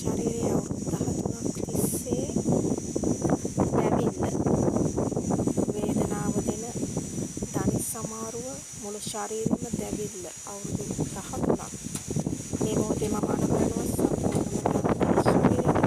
ශරීරයේ අවුරුදු 13ක් තිස්සේ දැවිල්ල වේදනාව දෙන ධනිස් සමාරුව මුළු ශරීරෙම දැවිල්ල අවුරුදු 13ක් මේ මොහොතේ මම අනකරනවා සම්පූර්ණයෙන්ම ශරීරය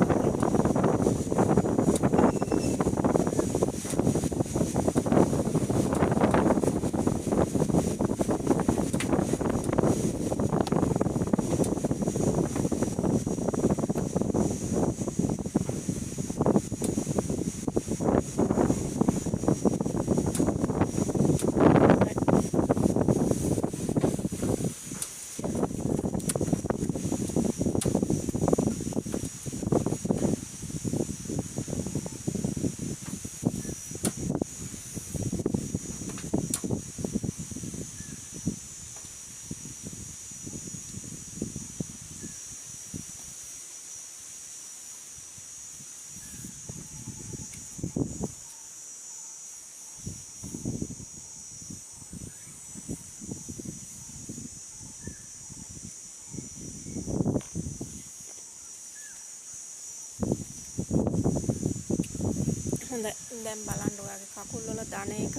දැන් බලන්න ඔයාගේ කකුල් වල ධනයක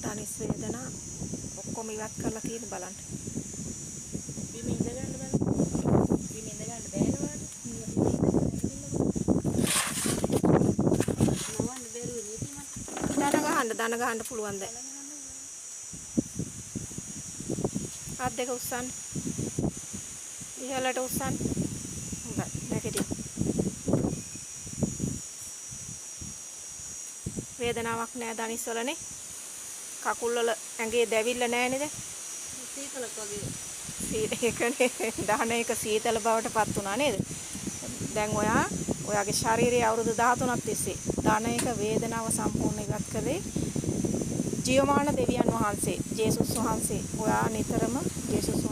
ධනිස් වේදනා ඔක්කොම ඉවත් කරලා තියෙන බලන්න. බිම ඉඳ ගන්න බලන්න. බිම ඉඳ ගන්න බෑනවද? නවන්න බැරුවේ නේද මට? දන ගහන්න පුළුවන් දැන්. අත් දෙක උස්සන්න. ඉහළට උස්සන්න. හොඳයි. නැගිටින්න. වේදනාවක් නෑ ධනිස් වලනේ. කකුල් වල ඇඟේ දැවිල්ල නෑනේ දැන්. සීතලක් වගේ. ඒකනේ 19ක සීතල බවට පත් වුණා නේද? දැන් ඔයාගේ ශරීරයේ අවුරුදු 13ක් තිස්සේ 19ක වේදනාව සම්පූර්ණ ඉවත් කළේ ජීවමාන දෙවියන් වහන්සේ ජේසුස් වහන්සේ. ඔයා නිතරම ජේසුස්